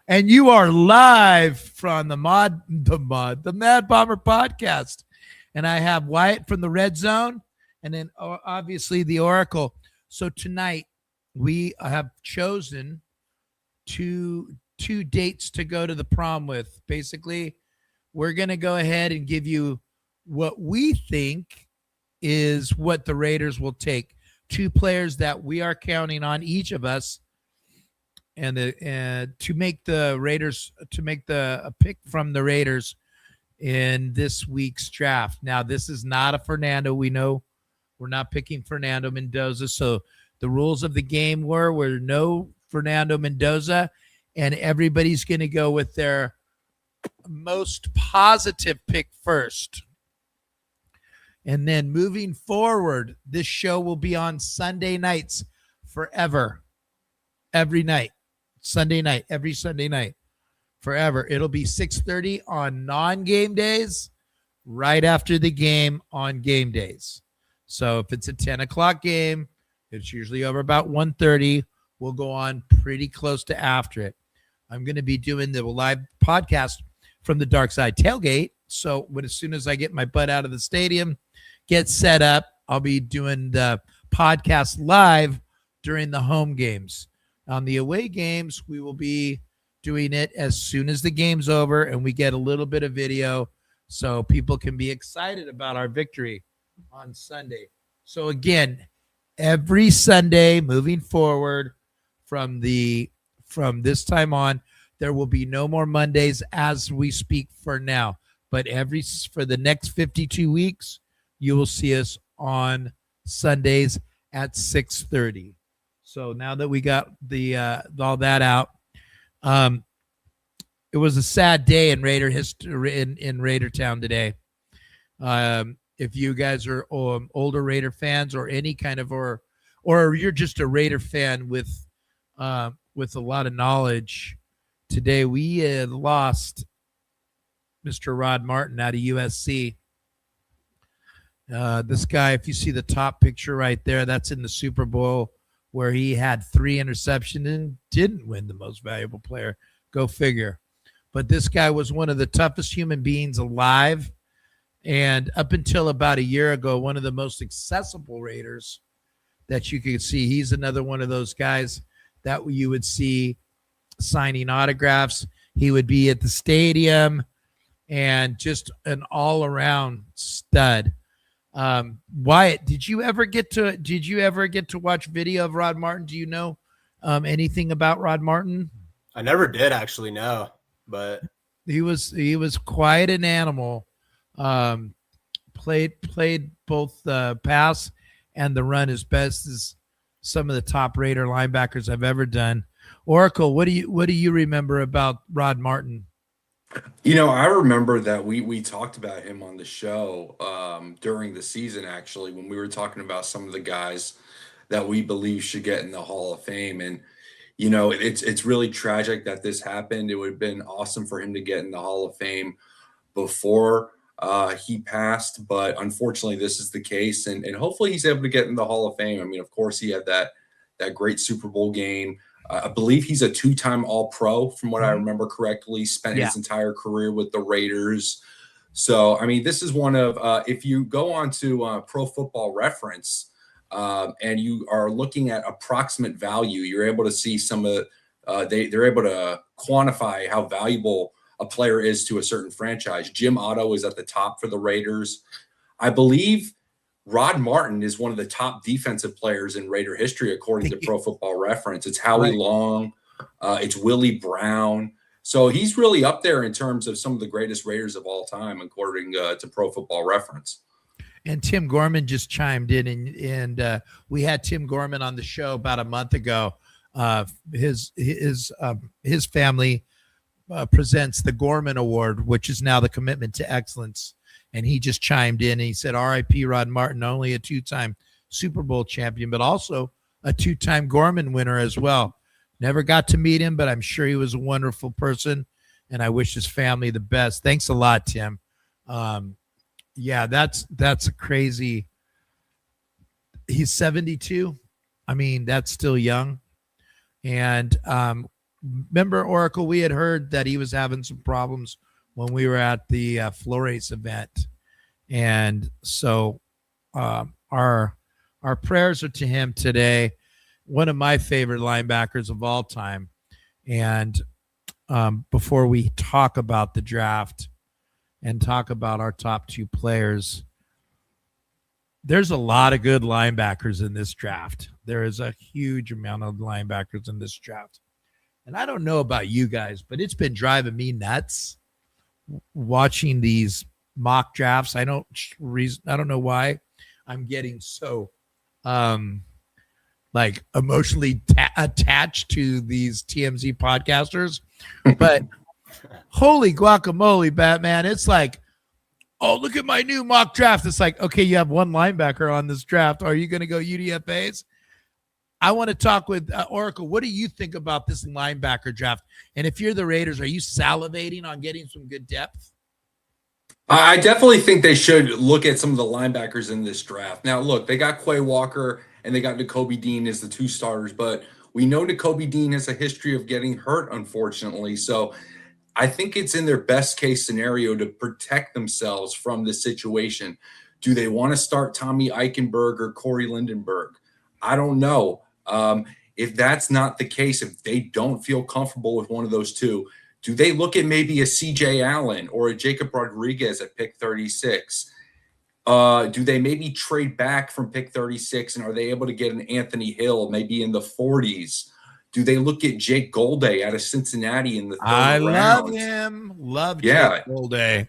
And you are live from the Mad Bomber podcast. And I have Wyatt from the Red Zone and then obviously the Oracle. So tonight we have chosen two dates to go to the prom with. Basically, we're going to go ahead and give you what we think is what the Raiders will take. Two players that we are counting on, each of us, and to make the Raiders, to make a pick from the Raiders in this week's draft. Now, this is not a Fernando. We know we're not picking Fernando Mendoza. So the rules of the game were no Fernando Mendoza, and everybody's going to go with their most positive pick first. And then moving forward, this show will be on Sunday nights forever. Every night. Sunday night, every Sunday night, forever. It'll be 6:30 on non-game days, right after the game on game days. So if it's a 10 o'clock game, it's usually over about 1:30. We'll go on pretty close to after it. I'm going to be doing the live podcast from the Dark Side Tailgate. So as soon as I get my butt out of the stadium, get set up, I'll be doing the podcast live during the home games. On the away games, we will be doing it as soon as the game's over and we get a little bit of video so people can be excited about our victory on Sunday. So again, every Sunday moving forward from this time on, there will be no more Mondays as we speak for now. But for the next 52 weeks, you will see us on Sundays at 6:30. So now that we got all that out, it was a sad day in Raider history in Raider Town today. If you guys are older Raider fans or any kind of or you're just a Raider fan with a lot of knowledge, today we had lost Mr. Rod Martin out of USC. This guy, if you see the top picture right there, that's in the Super Bowl, where he had 3 interceptions and didn't win the most valuable player. Go figure. But this guy was one of the toughest human beings alive. And up until about a year ago, one of the most accessible Raiders that you could see. He's another one of those guys that you would see signing autographs. He would be at the stadium and just an all-around stud. Wyatt, did you ever get to watch video of Rod Martin? Do you know anything about Rod Martin? I never did actually know, but he was quite an animal. Played both the pass and the run as best as some of the top Raider linebackers I've ever done. Oracle, what do you remember about Rod Martin? I remember that we talked about him on the show during the season, actually, when we were talking about some of the guys that we believe should get in the Hall of Fame. And, it's really tragic that this happened. It would have been awesome for him to get in the Hall of Fame before he passed. But unfortunately, this is the case. And hopefully he's able to get in the Hall of Fame. I mean, of course, he had that great Super Bowl game. I believe he's a 2-time All-Pro, from what I remember correctly, spent his entire career with the Raiders. So, I mean, this is one of if you go on to Pro Football Reference and you are looking at approximate value, you're able to see some of they're able to quantify how valuable a player is to a certain franchise. Jim Otto is at the top for the Raiders. I believe Rod Martin is one of the top defensive players in Raider history, according to Pro Football Reference. It's Howie Long. It's Willie Brown. So he's really up there in terms of some of the greatest Raiders of all time, according to Pro Football Reference. And Tim Gorman just chimed in, and we had Tim Gorman on the show about a month ago. His family presents the Gorman Award, which is now the Commitment to Excellence. And he just chimed in and he said, R.I.P. Rod Martin, not only a 2-time Super Bowl champion, but also a 2-time Gorman winner as well. Never got to meet him, but I'm sure he was a wonderful person, and I wish his family the best. Thanks a lot, Tim. Yeah, that's a crazy. He's 72. I mean, that's still young. And remember, Oracle, we had heard that he was having some problems when we were at the Flores event. And so our prayers are to him today. One of my favorite linebackers of all time. And before we talk about the draft and talk about our top 2 players, there's a lot of good linebackers in this draft. There is a huge amount of linebackers in this draft. And I don't know about you guys, but it's been driving me nuts watching these mock drafts. I don't know why I'm getting so like emotionally attached to these TMZ podcasters, but holy guacamole, Batman. It's like, oh, look at my new mock draft. It's like, okay, you have one linebacker on this draft. Are you going to go UDFAs? I want to talk with Oracle. What do you think about this linebacker draft? And if you're the Raiders, are you salivating on getting some good depth? I definitely think they should look at some of the linebackers in this draft. Now, look, they got Quay Walker and they got Nakobe Dean as the 2 starters, but we know Nakobe Dean has a history of getting hurt, unfortunately. So I think it's in their best case scenario to protect themselves from this situation. Do they want to start Tommy Eichenberg or Corey Lindenberg? I don't know. If that's not the case, if they don't feel comfortable with one of those 2, do they look at maybe a CJ Allen or a Jacob Rodriguez at pick 36? Do they maybe trade back from pick 36, and are they able to get an Anthony Hill maybe in the 40s? Do they look at Jake Golday out of Cincinnati in the 3rd round? Love him. Jake Golday.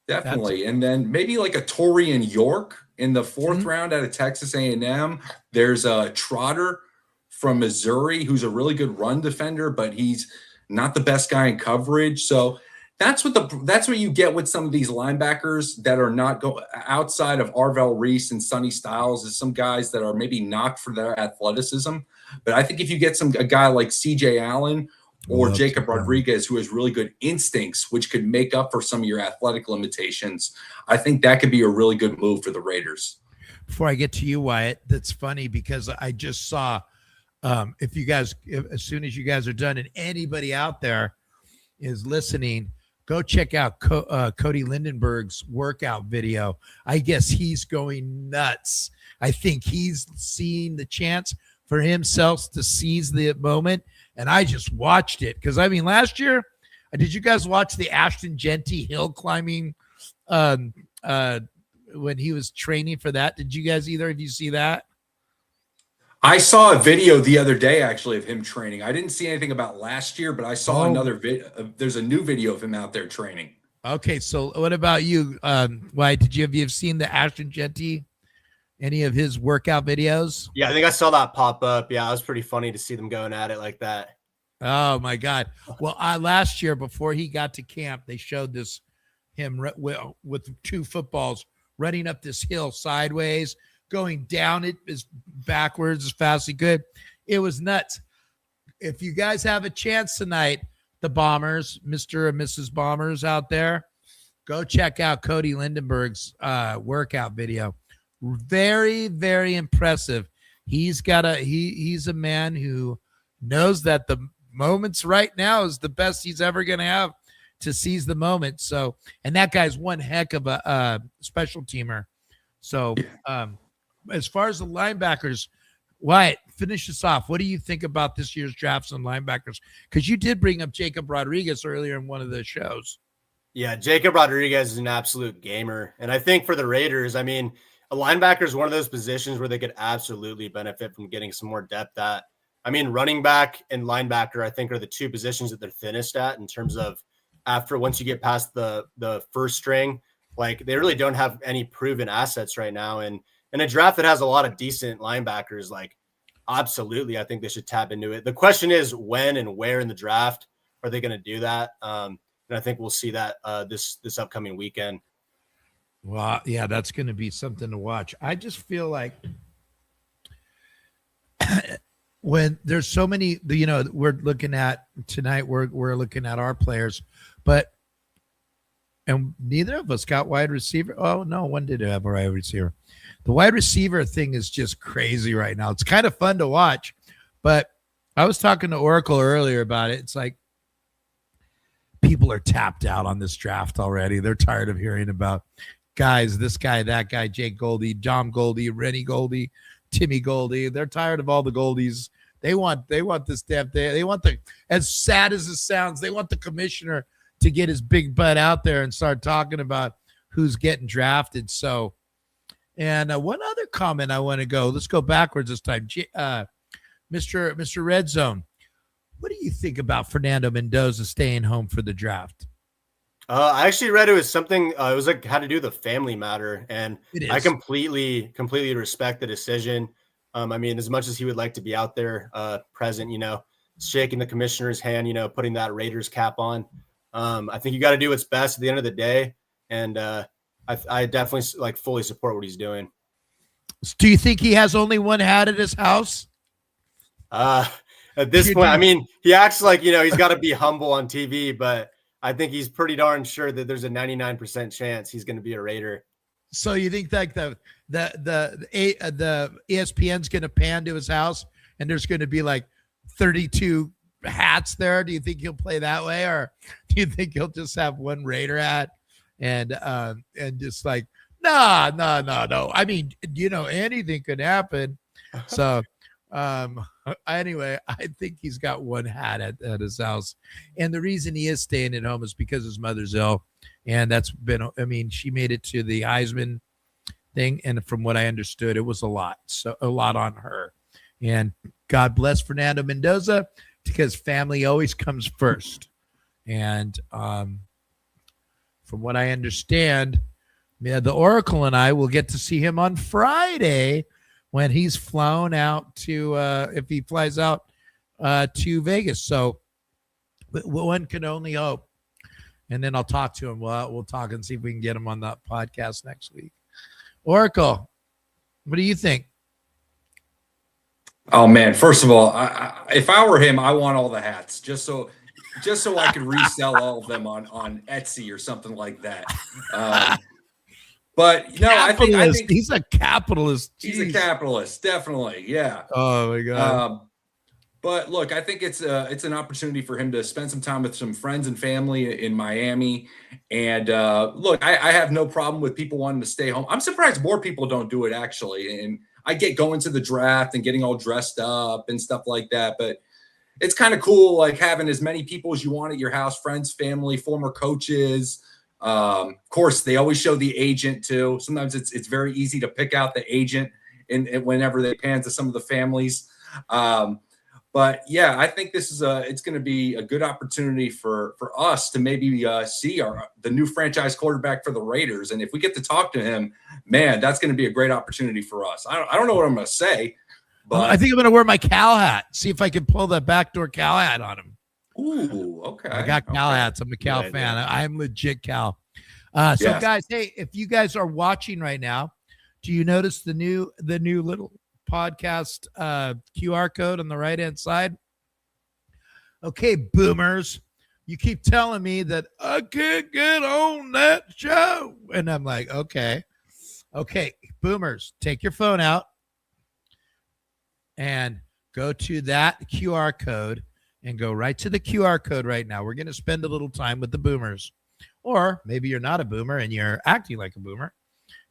Definitely. And then maybe like a Torian York in the 4th round out of Texas A&M. There's a Trotter from Missouri who's a really good run defender, but he's not the best guy in coverage. So that's what you get with some of these linebackers that are not outside of Arvell Reese and Sonny Styles, is some guys that are maybe knocked for their athleticism. But I think if you get a guy like CJ Allen or Jacob Rodriguez, who has really good instincts, which could make up for some of your athletic limitations, I think that could be a really good move for the Raiders. Before I get to you, Wyatt, that's funny because I just saw as soon as you guys are done and anybody out there is listening, go check out Cody Lindenberg's workout video. I guess he's going nuts. I think he's seeing the chance for himself to seize the moment. And I just watched it because, I mean, last year, did you guys watch the Ashton Genty hill climbing when he was training for that? Did you guys, either of you, see that? I saw a video the other day, actually, of him training. I didn't see anything about last year, but I saw another video. There's a new video of him out there training. Okay, so what about you? Why have you seen the Ashton Genty? Any of his workout videos? Yeah, I think I saw that pop up. Yeah, it was pretty funny to see them going at it like that. Oh my God! Well, last year before he got to camp, they showed him with 2 footballs running up this hill sideways, going down it as backwards as fast as he could. It was nuts. If you guys have a chance tonight, the Bombers, Mr. and Mrs. Bombers out there, go check out Cody Lindenberg's workout video. Very, very impressive. He's a man who knows that the moments right now is the best he's ever going to have to seize the moment. So, and that guy's one heck of a special teamer. So, as far as the linebackers, Wyatt, finish us off. What do you think about this year's drafts on linebackers? Because you did bring up Jacob Rodriguez earlier in one of the shows. Yeah, Jacob Rodriguez is an absolute gamer. And I think for the Raiders, I mean, a linebacker is one of those positions where they could absolutely benefit from getting some more depth at. I mean, running back and linebacker, I think, are the 2 positions that they're thinnest at in terms of once you get past the first string, like they really don't have any proven assets right now. And in a draft that has a lot of decent linebackers, like absolutely, I think they should tap into it. The question is when and where in the draft are they going to do that? And I think we'll see that this upcoming weekend. Well, yeah, that's going to be something to watch. I just feel like when there's so many, we're looking at tonight, we're looking at our players, and neither of us got wide receiver. Oh, no, one did have a wide receiver. The wide receiver thing is just crazy right now. It's kind of fun to watch, but I was talking to Oracle earlier about it. It's like people are tapped out on this draft already. They're tired of hearing about guys, this guy, that guy, Jake Goldie, John Goldie, Rennie Goldie, Timmy Goldie. They're tired of all the Goldies. They want this depth. They want as sad as it sounds, they want the commissioner to get his big butt out there and start talking about who's getting drafted. So, and one other comment I want to go. Let's go backwards this time. Mr. Red Zone, what do you think about Fernando Mendoza staying home for the draft? I actually read it was something. It was like had to do with a family matter, and I completely respect the decision. I mean, as much as he would like to be out there, present, shaking the commissioner's hand, putting that Raiders cap on. I think you got to do what's best at the end of the day, and I definitely fully support what he's doing. Do you think he has only one hat at his house? At this point, I mean, he acts like he's got to be humble on TV, but I think he's pretty darn sure that there's a 99% chance he's going to be a Raider. So you think like the ESPN's going to pan to his house and there's going to be like 32 hats there? Do you think he'll play that way, or do you think he'll just have one Raider hat and just like no? I mean, anything could happen. So anyway, I think he's got one hat at his house, and the reason he is staying at home is because his mother's ill, and that's been. I mean, she made it to the Heisman thing, and from what I understood, it was a lot on her. And God bless Fernando Mendoza, because family always comes first. And from what I understand, the Oracle and I will get to see him on Friday when he's flown out to, if he flies out to Vegas. So one can only hope. And then I'll talk to him. We'll talk and see if we can get him on that podcast next week. Oracle, what do you think? Oh man! First of all, if I were him, I want all the hats just so I could resell all of them on Etsy or something like that. But no, I think he's a capitalist. Jeez. He's a capitalist, definitely. Yeah. Oh my God. But look, I think it's an opportunity for him to spend some time with some friends and family in Miami. And look, I have no problem with people wanting to stay home. I'm surprised more people don't do it, actually. And I get going to the draft and getting all dressed up and stuff like that. But it's kind of cool, like having as many people as you want at your house, friends, family, former coaches. Of course, they always show the agent too. Sometimes it's very easy to pick out the agent and whenever they pan to some of the families. But yeah, I think this is it's going to be a good opportunity for us to maybe see the new franchise quarterback for the Raiders. And if we get to talk to him, man, that's going to be a great opportunity for us. I don't know what I'm going to say, but I think I'm going to wear my Cal hat. See if I can pull that backdoor Cal hat on him. Ooh, okay. I got Cal hats. I'm a Cal fan. I'm legit Cal. So yes. Guys, hey, if you guys are watching right now, do you notice the new little podcast QR code on the right hand side? Okay, boomers, you keep telling me that I can't get on that show, and I'm like, okay, boomers, take your phone out and go to that QR code and go right to the QR code right now. We're going to spend a little time with the boomers, or maybe you're not a boomer and you're acting like a boomer,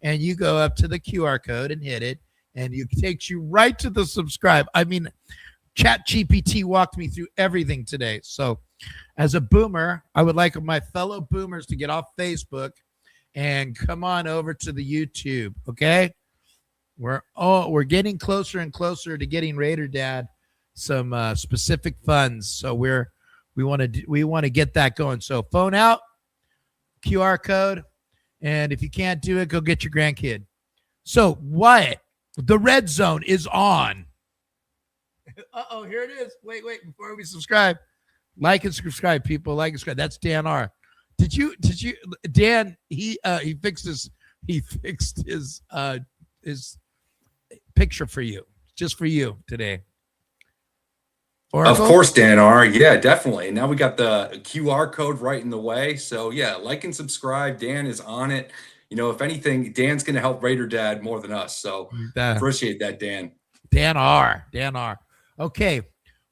and you go up to the QR code and hit it, and it takes you right to the subscribe. I mean, ChatGPT walked me through everything today. So as a boomer, I would like my fellow boomers to get off Facebook and come on over to the YouTube. Okay. We're getting closer and closer to getting Raider Dad some specific funds. So we want to get that going. So phone out, QR code. And if you can't do it, go get your grandkid. So Wyatt, the red zone is on. Here it is. Wait, before we subscribe, like and subscribe, people. Like and subscribe. That's Dan R. Did you Dan, he fixed his picture for you, just for you today. Oracle? Of course, Dan R. Yeah, definitely. Now we got the QR code right in the way. So yeah, like and subscribe. Dan is on it. If anything, Dan's going to help Raider Dad more than us. So appreciate that, Dan. Dan R. Okay.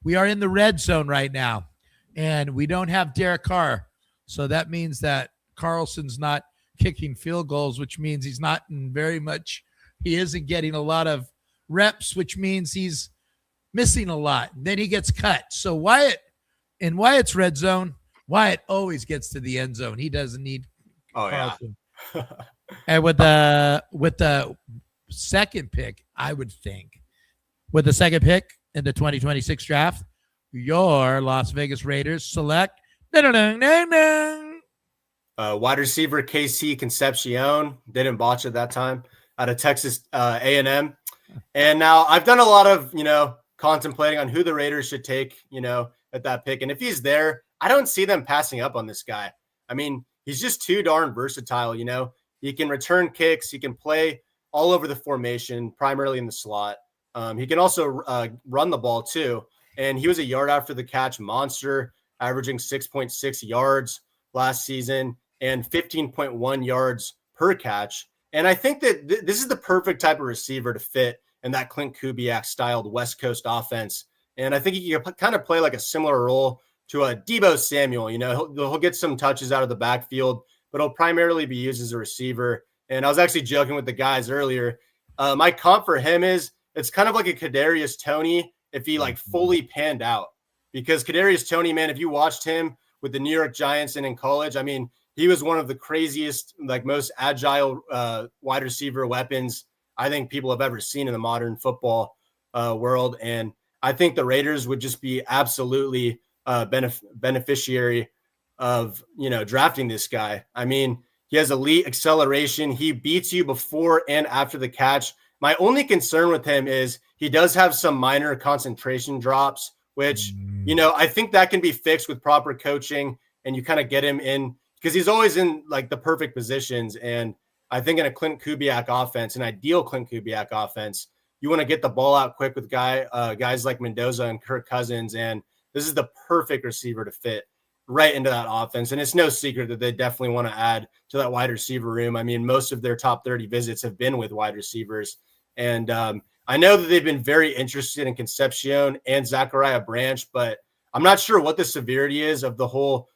we are in the red zone right now, and we don't have Derek Carr. So that means that Carlson's not kicking field goals, which means he's not in very much. He isn't getting a lot of reps, which means he's missing a lot. And then he gets cut. So Wyatt's red zone, Wyatt always gets to the end zone. He doesn't need Carlson. Yeah. And with the second pick, I would think, with the second pick in the 2026 draft, your Las Vegas Raiders select wide receiver KC Concepcion. Didn't botch it that time, out of Texas A&M. And now I've done a lot of, contemplating on who the Raiders should take, at that pick. And if he's there, I don't see them passing up on this guy. I mean, he's just too darn versatile. He can return kicks. He can play all over the formation, primarily in the slot. He can also run the ball too. And he was a yard after the catch monster, averaging 6.6 yards last season and 15.1 yards per catch. And I think that this is the perfect type of receiver to fit in that Clint Kubiak styled West Coast offense. And I think he can kind of play like a similar role to a Deebo Samuel. He'll get some touches out of the backfield, but he'll primarily be used as a receiver. And I was actually joking with the guys earlier. My comp for him is it's kind of like a Kadarius Toney if he fully panned out, because Kadarius Toney, man, if you watched him with the New York Giants and in college, I mean, he was one of the craziest, most agile wide receiver weapons I think people have ever seen in the modern football world. And I think the Raiders would just be absolutely beneficiary of, drafting this guy. I mean, he has elite acceleration. He beats you before and after the catch. My only concern with him is he does have some minor concentration drops, which, I think that can be fixed with proper coaching, and you kind of get him in because he's always in the perfect positions. And I think in a Clint Kubiak offense, an ideal Clint Kubiak offense, you want to get the ball out quick with guys like Mendoza and Kirk Cousins. And this is the perfect receiver to fit right into that offense. And it's no secret that they definitely want to add to that wide receiver room. I mean, most of their top 30 visits have been with wide receivers. And I know that they've been very interested in Concepcion and Zachariah Branch, but I'm not sure what the severity is of the whole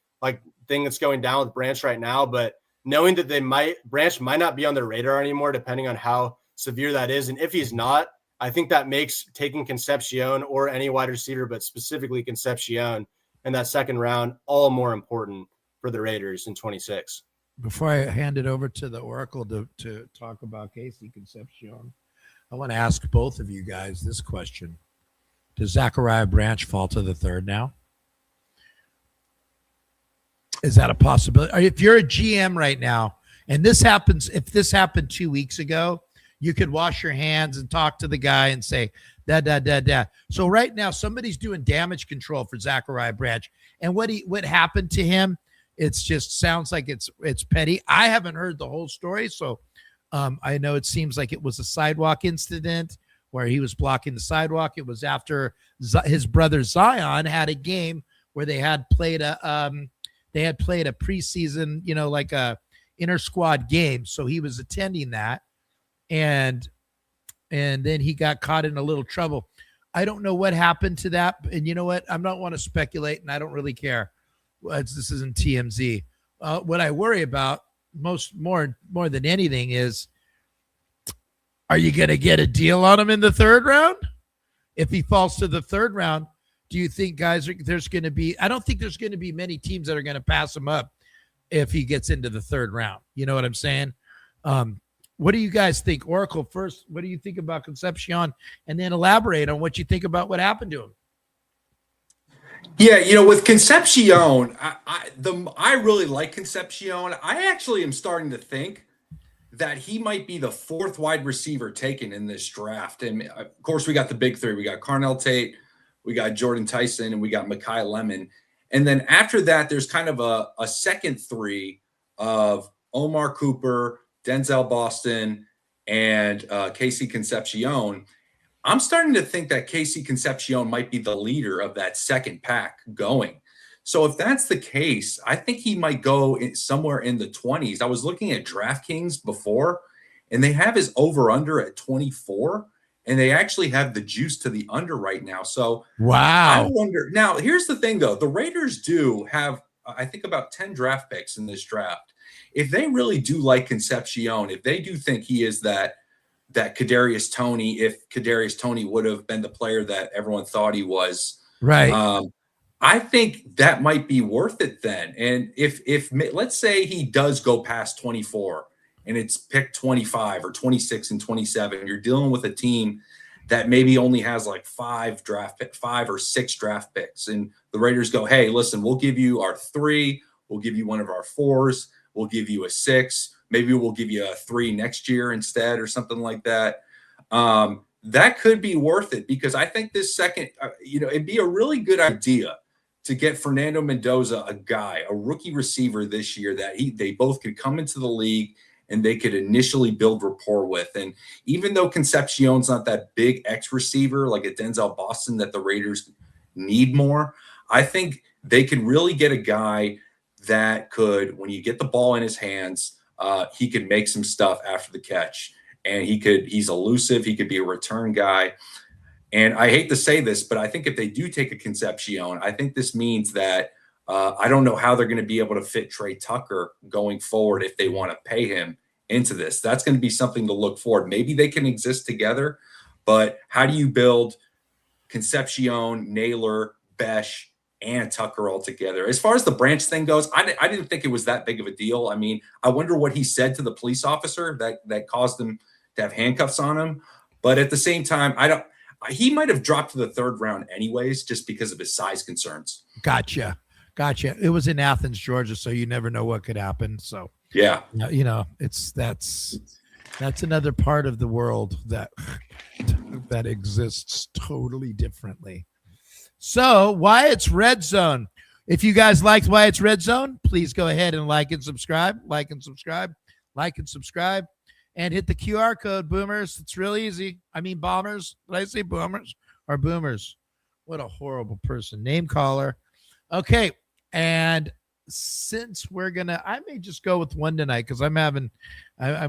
thing that's going down with Branch right now. But knowing that Branch might not be on their radar anymore, depending on how severe that is. And if he's not, I think that makes taking Concepcion or any wide receiver, but specifically Concepcion in that second round, all more important for the Raiders in 26. Before I hand it over to the Oracle to talk about Casey Concepcion, I want to ask both of you guys this question. Does Zachariah Branch fall to the third now? Is that a possibility? Or if you're a GM right now, and if this happened 2 weeks ago, you could wash your hands and talk to the guy and say, da. So right now, somebody's doing damage control for Zachariah Branch. And what happened to him, it's just sounds like it's petty. I haven't heard the whole story. So I know it seems like it was a sidewalk incident where he was blocking the sidewalk. It was after his brother Zion had a game where they had played a preseason, like a inter squad game. So he was attending that. And then he got caught in a little trouble. I don't know what happened to that. And you know what? I don't want to speculate, and I don't really care. This isn't TMZ. What I worry about more than anything is, are you going to get a deal on him in the third round? If he falls to the third round, do you think there's going to be, I don't think there's going to be many teams that are going to pass him up if he gets into the third round. You know what I'm saying? What do you guys think? Oracle, first, what do you think about Concepcion? And then elaborate on what you think about what happened to him. Yeah, with Concepcion, I really like Concepcion. I actually am starting to think that he might be the fourth wide receiver taken in this draft. And of course, we got the big three. We got Carnell Tate, we got Jordan Tyson, and we got Mekhi Lemon. And then after that, there's kind of a second three of Omar Cooper, Denzel Boston, and Casey Concepcion. I'm starting to think that Casey Concepcion might be the leader of that second pack going. So if that's the case, I think he might go somewhere in the 20s. I was looking at DraftKings before, and they have his over-under at 24. and they actually have the juice to the under right now. So I Wow. wonder. Now, here's the thing, though. The Raiders do have, I think, about 10 draft picks in this draft. If they really do like Concepcion, if they do think he is that Kadarius Toney, if Kadarius Toney would have been the player that everyone thought he was, Right. I think that might be worth it then. And if let's say he does go past 24 and it's pick 25 or 26 and 27, you're dealing with a team that maybe only has like 5 or 6 draft picks. And the Raiders go, hey, listen, we'll give you our 3. We'll give you one of our 4s. We'll give you a 6. Maybe we'll give you a 3 next year instead or something like that. That could be worth it because I think this second, it'd be a really good idea to get Fernando Mendoza, a rookie receiver this year that they both could come into the league and they could initially build rapport with. And even though Concepcion's not that big X receiver like a Denzel Boston that the Raiders need more, I think they can really get a guy that could, when you get the ball in his hands, he could make some stuff after the catch. And he's elusive. He could be a return guy. And I hate to say this, but I think if they do take a Concepcion, I think this means that I don't know how they're going to be able to fit Trey Tucker going forward if they want to pay him into this. That's going to be something to look forward. Maybe they can exist together, but how do you build Concepcion, Naylor, Besh, and Tucker all together? As far as the Branch thing goes, I didn't think it was that big of a deal. I mean, I wonder what he said to the police officer that caused him to have handcuffs on him. But at the same time, he might have dropped to the 3rd round anyways, just because of his size concerns. Gotcha. It was in Athens, Georgia, so you never know what could happen. So yeah, that's another part of the world that exists totally differently. So Wyatt's Red Zone. If you guys liked Wyatt's Red Zone, please go ahead and like and subscribe, and hit the QR code, boomers. It's real easy. I mean, bombers. Did I say boomers or boomers? What a horrible person. Name caller. Okay. And since I may just go with one tonight because I'm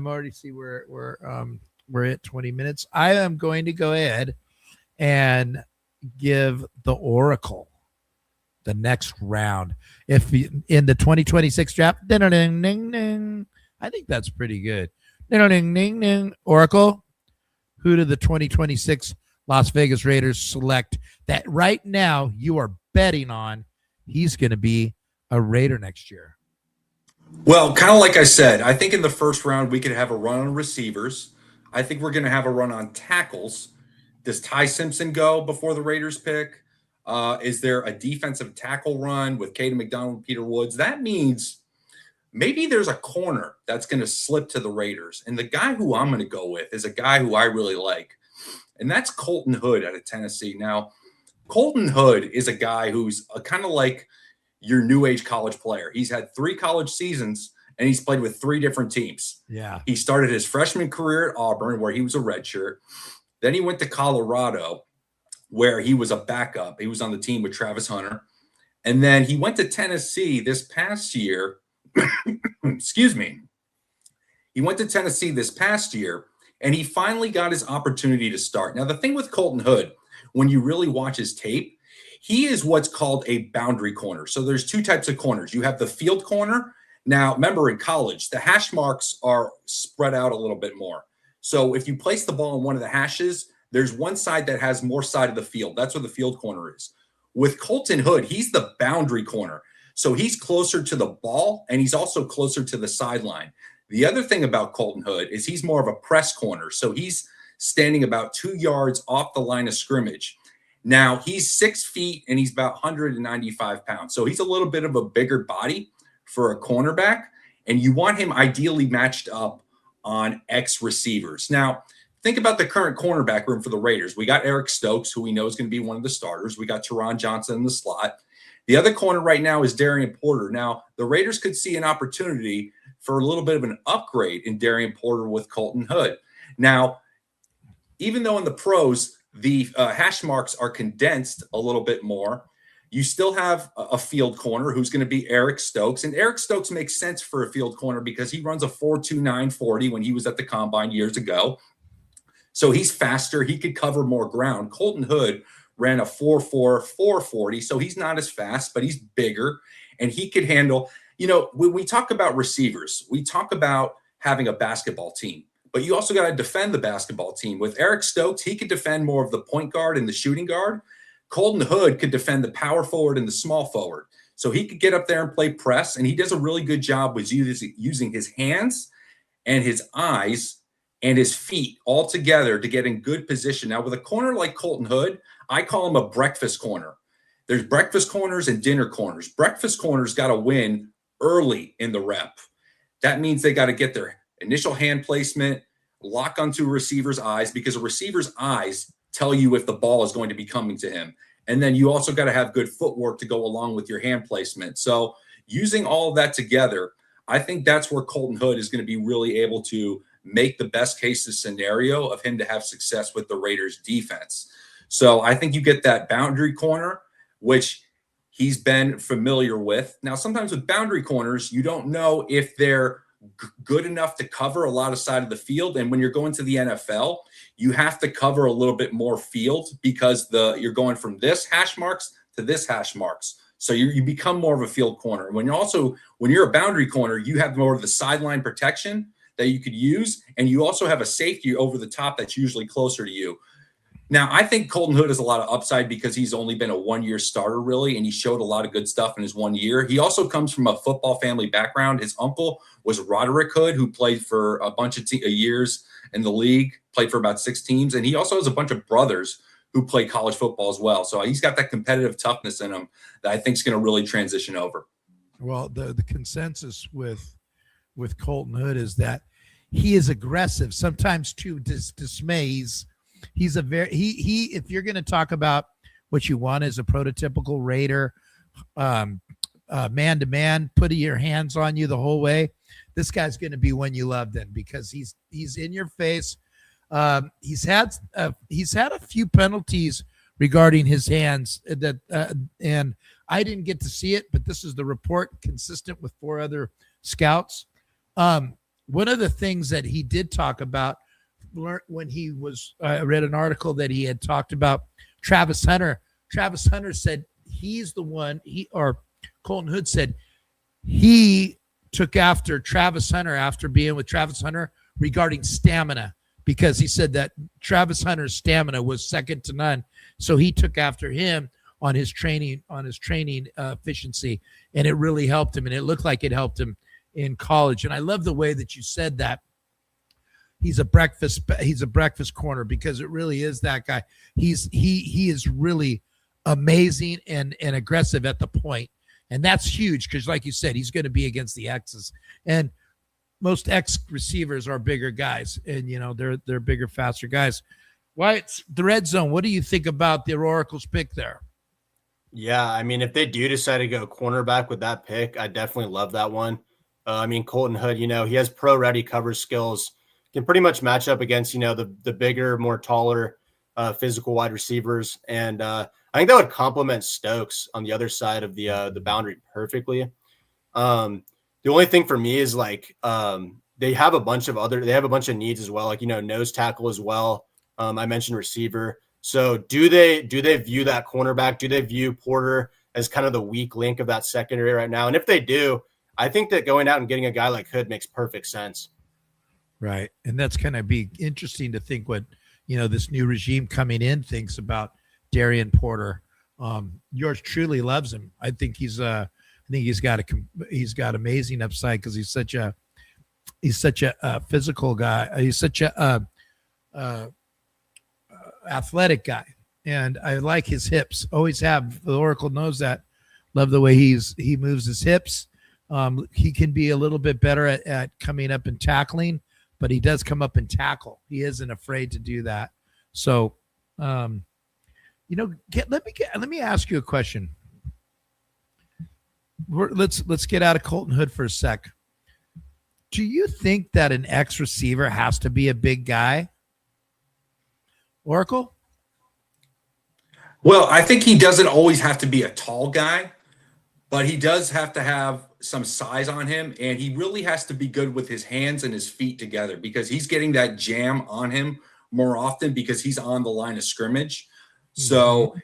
already see we're at 20 minutes. I am going to go ahead and give the Oracle the next round. If in the 2026 draft, ding, ding, ding, ding, I think that's pretty good. Ding, ding, ding, ding. Oracle, who do the 2026 Las Vegas Raiders select that right now you are betting on he's going to be a Raider next year? Well, kind of like I said, I think in the first round we could have a run on receivers. I think we're going to have a run on tackles. Does Ty Simpson go before the Raiders pick? Is there a defensive tackle run with Caden McDonald, Peter Woods? That means maybe there's a corner that's going to slip to the Raiders. And the guy who I'm going to go with is a guy who I really like, and that's Colton Hood out of Tennessee. Now, Colton Hood is a guy who's kind of like your new age college player. He's had 3 college seasons, and he's played with 3 different teams. Yeah. He started his freshman career at Auburn, where he was a redshirt. Then he went to Colorado, where he was a backup. He was on the team with Travis Hunter. And then he went to Tennessee this past year. Excuse me. He went to Tennessee this past year, and he finally got his opportunity to start. Now, the thing with Colton Hood, when you really watch his tape, he is what's called a boundary corner. So there's 2 types of corners. You have the field corner. Now, remember in college, the hash marks are spread out a little bit more. So if you place the ball on one of the hashes, there's one side that has more side of the field. That's where the field corner is. With Colton Hood, he's the boundary corner. So he's closer to the ball, and he's also closer to the sideline. The other thing about Colton Hood is he's more of a press corner. So he's standing about 2 yards off the line of scrimmage. Now, he's 6 feet, and he's about 195 pounds. So he's a little bit of a bigger body for a cornerback, and you want him ideally matched up on X receivers. Now, think about the current cornerback room for the Raiders. We got Eric Stokes, who we know is going to be one of the starters. We got Teron Johnson in the slot. The other corner right now is Darian Porter. Now, the Raiders could see an opportunity for a little bit of an upgrade in Darian Porter with Colton Hood. Now, even though in the pros, the hash marks are condensed a little bit more, you still have a field corner who's going to be Eric Stokes. And Eric Stokes makes sense for a field corner because he runs a 4.29 40 when he was at the combine years ago. So he's faster. He could cover more ground. Colton Hood ran a 4.4, 4.40. So he's not as fast, but he's bigger and he could handle, when we talk about receivers, we talk about having a basketball team, but you also got to defend the basketball team. With Eric Stokes, he could defend more of the point guard and the shooting guard. Colton Hood could defend the power forward and the small forward. So he could get up there and play press, and he does a really good job with using his hands and his eyes and his feet all together to get in good position. Now, with a corner like Colton Hood, I call him a breakfast corner. There's breakfast corners and dinner corners. Breakfast corners got to win early in the rep. That means they got to get their initial hand placement, lock onto a receiver's eyes, because a receiver's eyes tell you if the ball is going to be coming to him. And then you also got to have good footwork to go along with your hand placement. So using all of that together, I think that's where Colton Hood is going to be really able to make the best case scenario of him to have success with the Raiders defense. So I think you get that boundary corner, which he's been familiar with. Now, sometimes with boundary corners, you don't know if they're good enough to cover a lot of side of the field. And when you're going to the NFL, you have to cover a little bit more field because you're going from this hash marks to this hash marks. So you become more of a field corner. When you're a boundary corner, you have more of the sideline protection that you could use. And you also have a safety over the top that's usually closer to you. Now, I think Colton Hood has a lot of upside because he's only been a one-year starter, really, and he showed a lot of good stuff in his 1 year. He also comes from a football family background. His uncle was Roderick Hood, who played for a bunch of years in the league, played for about 6 teams, and he also has a bunch of brothers who play college football as well. So he's got that competitive toughness in him that I think is going to really transition over. Well, the consensus with Colton Hood is that he is aggressive, sometimes to dismays. He's a very if you're going to talk about what you want as a prototypical Raider, man to man, putting your hands on you the whole way, this guy's going to be one you love then, because he's in your face. He's had a few penalties regarding his hands and I didn't get to see it, but this is the report consistent with 4 other scouts. One of the things that he did talk about when he was, I read an article that he had talked about Travis Hunter. Travis Hunter said he's the one, Colton Hood said he took after Travis Hunter after being with Travis Hunter regarding stamina, because he said that Travis Hunter's stamina was second to none. So he took after him on his training efficiency, and it really helped him. And it looked like it helped him in college. And I love the way that you said that. He's a breakfast corner, because it really is that guy. He is really amazing and aggressive at the point. And that's huge because, like you said, he's going to be against the X's. And most X receivers are bigger guys, and they're bigger, faster guys. Wyatt, the red zone, what do you think about the Oracle's pick there? Yeah, I mean, if they do decide to go cornerback with that pick, I definitely love that one. Colton Hood, he has pro-ready coverage skills, can pretty much match up against, the bigger, more taller, physical wide receivers. And I think that would complement Stokes on the other side of the boundary perfectly. The only thing for me is they have a bunch of needs as well, nose tackle as well. I mentioned receiver. So do they view that cornerback? Do they view Porter as kind of the weak link of that secondary right now? And if they do, I think that going out and getting a guy like Hood makes perfect sense. Right. And that's going to be interesting to think what, this new regime coming in thinks about Darian Porter. Yours truly loves him. I think he's got amazing upside because he's such a physical guy. He's such a athletic guy. And I like his hips. Always have. The Oracle knows that. Love the way he moves his hips. He can be a little bit better at coming up and tackling, but he does come up and tackle. He isn't afraid to do that. So, let me ask you a question. Let's get out of Colton Hood for a sec. Do you think that an X receiver has to be a big guy? Oracle? Well, I think he doesn't always have to be a tall guy, but he does have to have some size on him, and he really has to be good with his hands and his feet together because he's getting that jam on him more often because he's on the line of scrimmage. So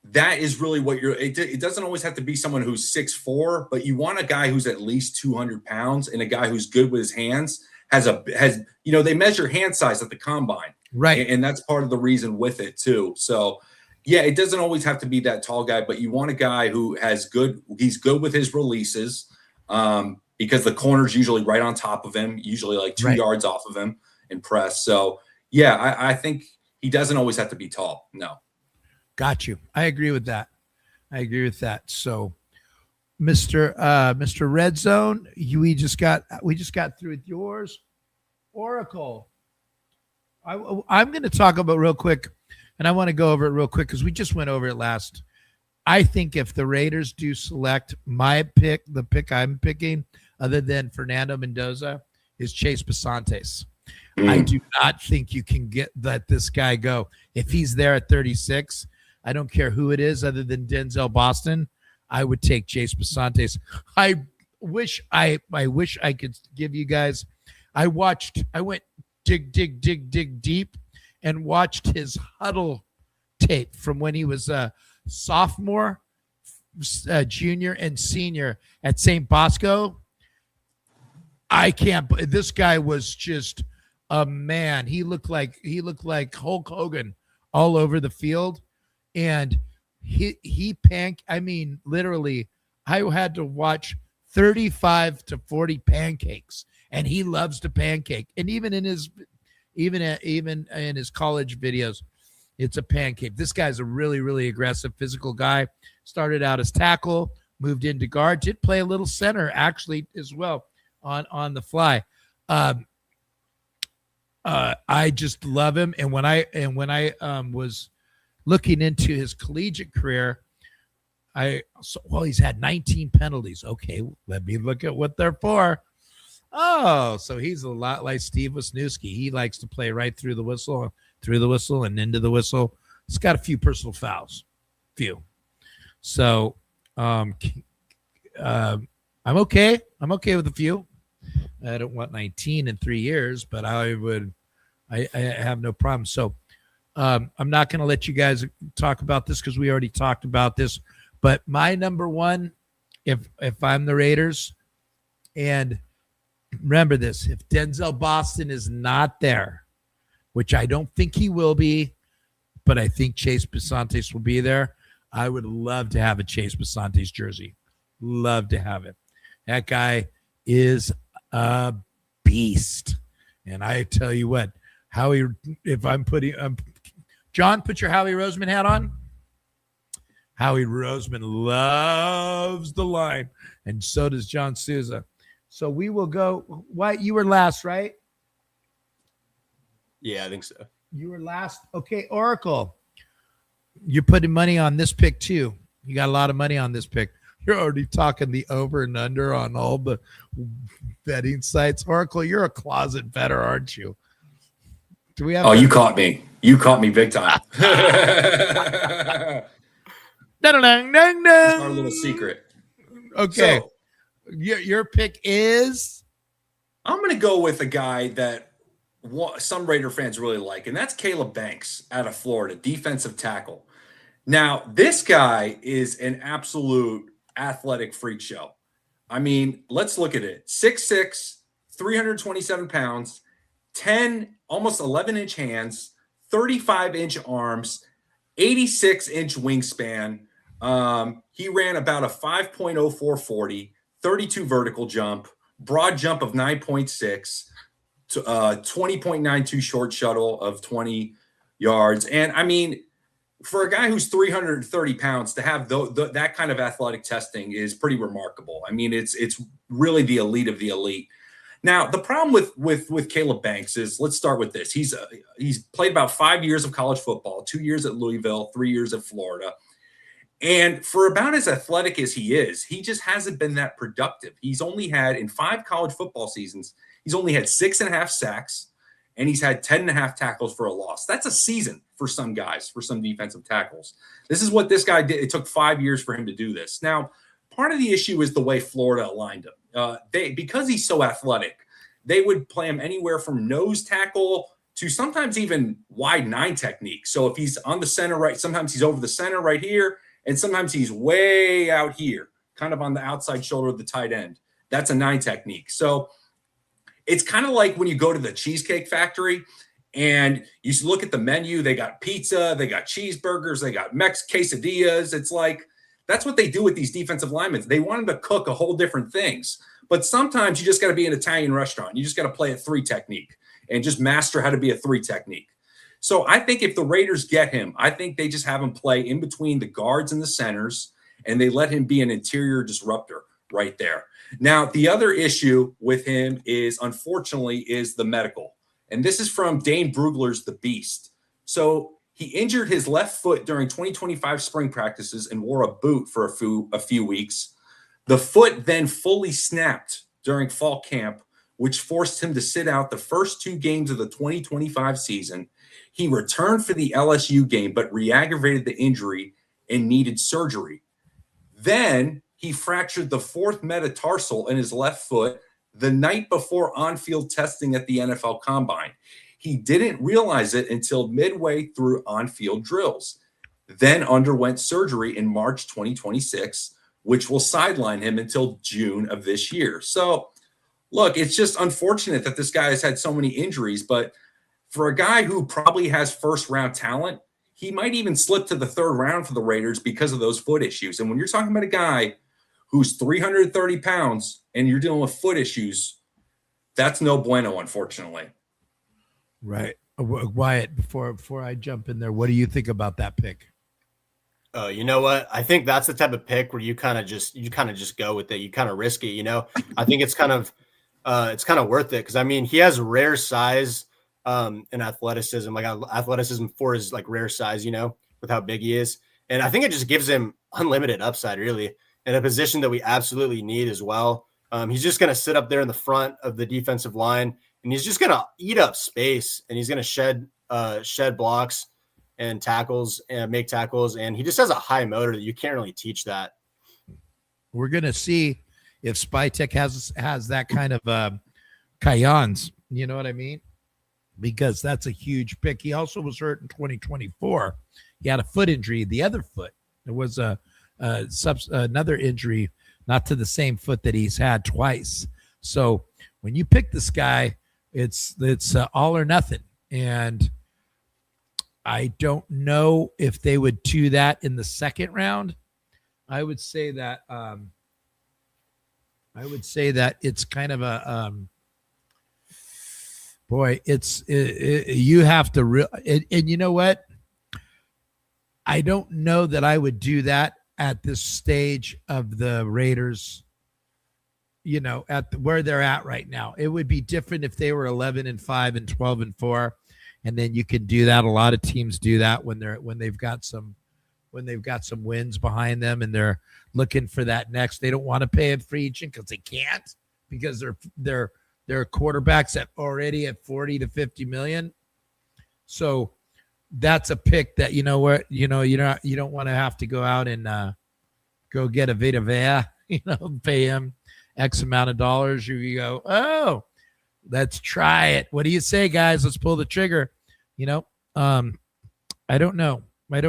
that is really what it doesn't always have to be someone who's 6'4", but you want a guy who's at least 200 pounds and a guy who's good with his hands, they measure hand size at the combine. Right. And that's part of the reason with it too. So yeah, it doesn't always have to be that tall guy, but you want a guy who he's good with his releases, because the corner's usually right on top of him, usually like 2 yards off of him in press. So yeah, I think he doesn't always have to be tall. No. Got you. I agree with that. So Mr. Red Zone, we just got through with yours. Oracle. I'm going to talk about real quick, and I want to go over it real quick because we just went over it last. I think if the Raiders do select my pick, the pick I'm picking, other than Fernando Mendoza, is Chase Basantes. I do not think you can let this guy go. If he's there at 36, I don't care who it is other than Denzel Boston, I would take Chase Basantes. I wish I could give you guys. I went dig deep and watched his huddle tape from when he was a sophomore, junior, and senior at St. Bosco. This guy was just a man. He looked like Hulk Hogan all over the field. And literally, I had to watch 35 to 40 pancakes, and he loves to pancake. And even in his college videos, it's a pancake. This guy's a really, really aggressive physical guy. Started out as tackle, moved into guard, did play a little center actually as well on the fly. I just love him. And when I was looking into his collegiate career, he's had 19 penalties. Okay, let me look at what they're for. Oh, so he's a lot like Steve Wisniewski. He likes to play right through the whistle and into the whistle. He's got a few personal fouls. So I'm okay. I'm okay with a few. I don't want 19 in 3 years, but I have no problem. So I'm not going to let you guys talk about this because we already talked about this. But my number one, if I'm the Raiders, and remember this, if Denzel Boston is not there, which I don't think he will be, but I think Chase Basantes will be there, I would love to have a Chase Basantes jersey. Love to have it. That guy is a beast. And I tell you what, Howie, if I'm putting John, put your Howie Roseman hat on. Howie Roseman loves the line, and so does John Souza. So we will go. Why, you were last, right? Yeah, I think so. You were last. Okay, Oracle, you're putting money on this pick too. You got a lot of money on this pick. You're already talking the over and under on all the betting sites. Oracle, you're a closet better, aren't you? Do we have? Oh, you caught me. You caught me big time. It's our little secret. Okay. So, your pick is? I'm going to go with a guy that some Raider fans really like, and that's Caleb Banks out of Florida, defensive tackle. Now, this guy is an absolute athletic freak show. I mean, let's look at it. 6'6", 327 pounds, 10, almost 11-inch hands, 35-inch arms, 86-inch wingspan. He ran about a 5.04 40, 32 vertical jump, broad jump of 9.6, 20.92 short shuttle of 20 yards. And I mean, for a guy who's 330 pounds to have that kind of athletic testing is pretty remarkable. I mean, it's really the elite of the elite. Now, the problem with Caleb Banks is, let's start with this. He's played about 5 years of college football, 2 years at Louisville, 3 years at Florida. And for about as athletic as he is, he just hasn't been that productive. He's only had, in 5 college football seasons, he's only had 6.5 sacks, and he's had 10.5 tackles for a loss. That's a season for some guys, for some defensive tackles. This is what this guy did. It took 5 years for him to do this. Now, part of the issue is the way Florida aligned him. Because he's so athletic, they would play him anywhere from nose tackle to sometimes even wide 9 technique. So if he's on the center right, sometimes he's over the center right here, and sometimes he's way out here, kind of on the outside shoulder of the tight end. That's a 9 technique. So it's kind of like when you go to the Cheesecake Factory and you look at the menu, they got pizza, they got cheeseburgers, they got quesadillas. It's like, that's what they do with these defensive linemen. They want them to cook a whole different things. But sometimes you just got to be an Italian restaurant. You just got to play a 3 technique and just master how to be a 3 technique. So I think if the Raiders get him, I think they just have him play in between the guards and the centers, and they let him be an interior disruptor right there. Now, the other issue with him is, unfortunately, is the medical. And this is from Dane Brugler's The Beast. So he injured his left foot during 2025 spring practices and wore a boot for a few weeks. The foot then fully snapped during fall camp, which forced him to sit out the first 2 games of the 2025 season. He returned for the LSU game, but re-aggravated the injury and needed surgery. Then he fractured the 4th metatarsal in his left foot the night before on-field testing at the NFL Combine. He didn't realize it until midway through on-field drills, then underwent surgery in March 2026, which will sideline him until June of this year. So, look, it's just unfortunate that this guy has had so many injuries, but for a guy who probably has first-round talent, he might even slip to the 3rd round for the Raiders because of those foot issues. And when you're talking about a guy who's 330 pounds and you're dealing with foot issues, that's no bueno, unfortunately. Right. Wyatt, before I jump in there, what do you think about that pick? You know what? I think that's the type of pick where you kind of just go with it. You kind of risk it, you know. I think it's kind of worth it because I mean he has rare size and athleticism, like athleticism for his like rare size, you know, with how big he is, and I think it just gives him unlimited upside, really, in a position that we absolutely need as well. He's just going to sit up there in the front of the defensive line, and he's just going to eat up space, and he's going to shed blocks and tackles and make tackles. And he just has a high motor that you can't really teach that. We're going to see if Spytek has that kind of Kayans, you know what I mean? Because that's a huge pick. He also was hurt in 2024. He had a foot injury, the other foot. There was another injury, not to the same foot that he's had twice. So when you pick this guy, it's all or nothing. And I don't know if they would do that in the 2nd round. I would say that it's kind of a you have to and you know what? I don't know that I would do that at this stage of the Raiders, you know, where they're at right now. It would be different if they were 11-5 and 12-4. And then you can do that. A lot of teams do that when they've got some wins behind them and they're looking for that next. They don't want to pay a free agent because they can't, because they're quarterbacks already at 40 to 50 million. So that's a pick that you don't want to have to go out and go get a Vita Vea, you know, pay him X amount of dollars. You go, oh, let's try it. What do you say, guys? Let's pull the trigger. You know, I don't know, but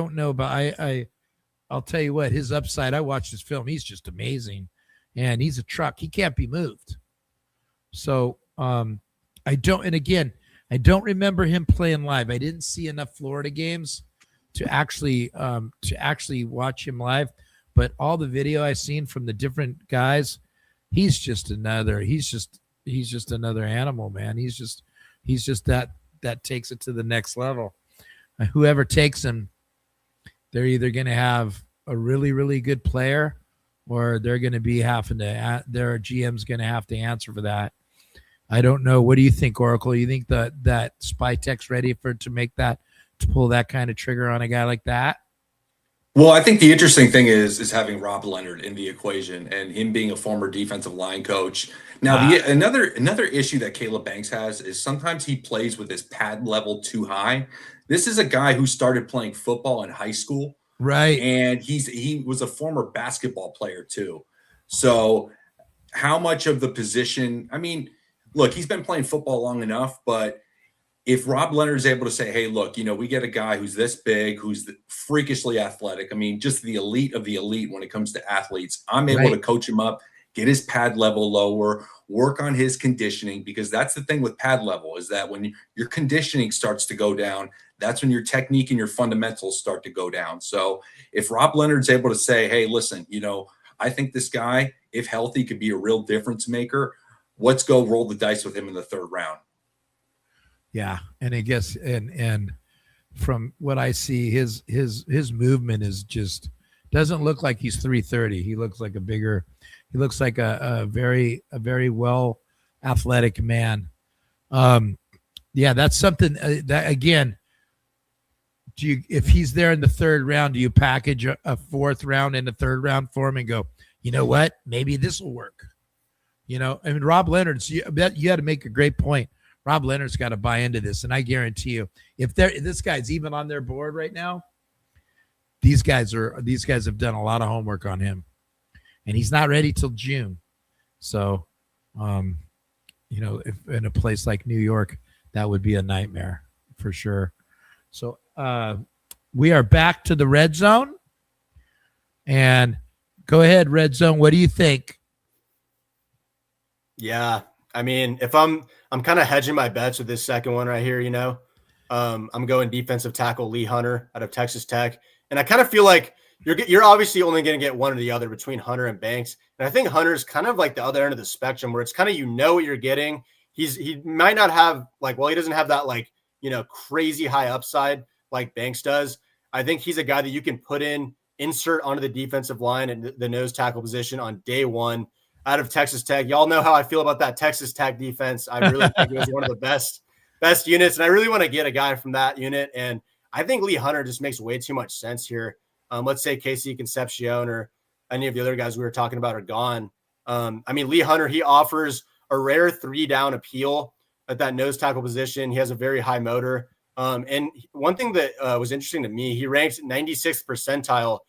I'll tell you what, his upside. I watched his film. He's just amazing, and he's a truck. He can't be moved. So I don't remember him playing live. I didn't see enough Florida games to actually watch him live. But all the video I've seen from the different guys, he's just another animal, man. He's just that takes it to the next level. Whoever takes him, they're either going to have a really, really good player, or they're going to be their GM's going to have to answer for that. I don't know. What do you think, Oracle? You think that Spytek's ready to pull that kind of trigger on a guy like that? Well, I think the interesting thing is having Rob Leonard in the equation and him being a former defensive line coach. Now, another issue that Caleb Banks has is sometimes he plays with his pad level too high. This is a guy who started playing football in high school, right? And he was a former basketball player too. So, how much of the position? I mean, look, he's been playing football long enough, but if Rob Leonard is able to say, hey, look, we get a guy who's this big, who's freakishly athletic. I mean, just the elite of the elite when it comes to athletes. I'm able to coach him up, get his pad level lower, work on his conditioning, because that's the thing with pad level is that when your conditioning starts to go down, that's when your technique and your fundamentals start to go down. So if Rob Leonard's able to say, hey, listen, I think this guy, if healthy, could be a real difference maker. Let's go roll the dice with him in the third round. Yeah. And I guess, and from what I see, his movement is just doesn't look like he's 330. He looks like a very well athletic man. Yeah, that's something that, again, if he's there in the third round, do you package a fourth round and a third round for him and go, you know what, maybe this will work? I mean, Rob Leonard's, you had to make a great point. Rob Leonard's got to buy into this. And I guarantee you, if this guy's even on their board right now, these guys have done a lot of homework on him, and he's not ready till June. So, if in a place like New York, that would be a nightmare for sure. So, we are back to the red zone, and go ahead, red zone. What do you think? Yeah. I mean, if I'm kind of hedging my bets with this second one right here, I'm going defensive tackle Lee Hunter out of Texas Tech. And I kind of feel like you're obviously only going to get one or the other between Hunter and Banks. And I think Hunter's kind of like the other end of the spectrum where it's kind of, what you're getting. He might not have he doesn't have that crazy high upside like Banks does. I think he's a guy that you can insert onto the defensive line and the nose tackle position on day one out of Texas Tech. Y'all know how I feel about that Texas Tech defense. I really think it was one of the best units. And I really want to get a guy from that unit. And I think Lee Hunter just makes way too much sense here. Let's say Casey Concepcion or any of the other guys we were talking about are gone. I mean, Lee Hunter, he offers a rare 3-down appeal at that nose tackle position. He has a very high motor. And one thing that was interesting to me, he ranked 96th percentile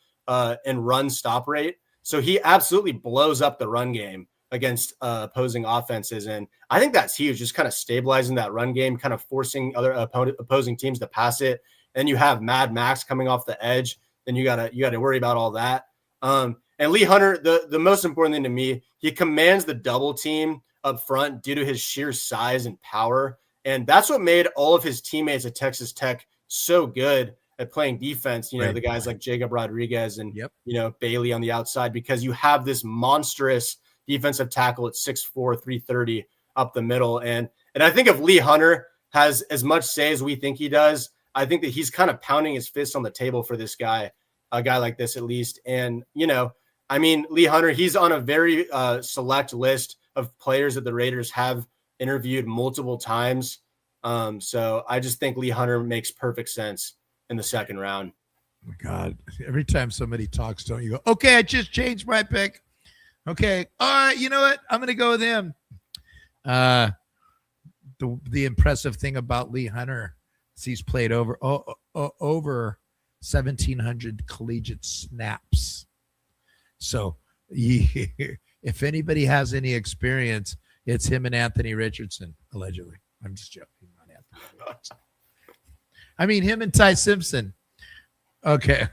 in run stop rate. So he absolutely blows up the run game against opposing offenses. And I think that's huge, just kind of stabilizing that run game, kind of forcing other opposing teams to pass it. And you have Mad Max coming off the edge. Then you gotta worry about all that. And Lee Hunter, the most important thing to me, he commands the double team up front due to his sheer size and power. And that's what made all of his teammates at Texas Tech so good at playing defense, the guys like Jacob Rodriguez and, Bailey on the outside, because you have this monstrous defensive tackle at 6'4", 330 up the middle. And I think if Lee Hunter has as much say as we think he does, I think that he's kind of pounding his fist on the table for this guy, a guy like this at least. And, I mean, Lee Hunter, he's on a very select list of players that the Raiders have interviewed multiple times. So I just think Lee Hunter makes perfect sense in the second round. Oh my God. Every time somebody talks, don't you go, okay, I just changed my pick. Okay. All right. You know what? I'm going to go with him. The impressive thing about Lee Hunter is he's played over 1,700 collegiate snaps. So if anybody has any experience, it's him and Anthony Richardson, allegedly. I'm just joking. Not Anthony Richardson. I mean, him and Ty Simpson. Okay,